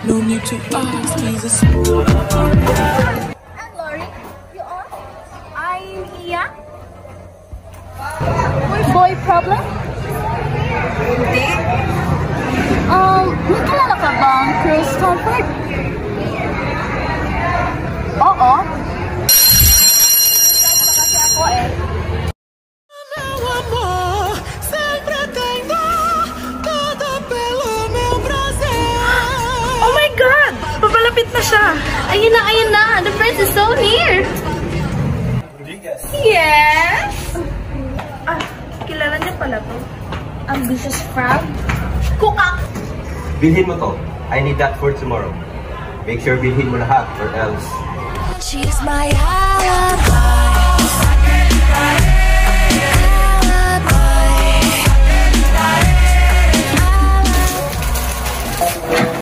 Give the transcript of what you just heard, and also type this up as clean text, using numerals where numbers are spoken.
No need to ask, he's a And Lori, you are? I'm here. Boy problem? Hindi. May kilala ka bang Chris Comfort? Oo. Kasi ako eh. Oh my God! Papalapit na siya! Ayun na, ayun na! The prince is so near! Yes! Ah, kilala niya pala to. Ambitious frog? Kukak! Bilhin mo to. I need that for tomorrow. Make sure bilhin mo lahat or else. She's my alibi.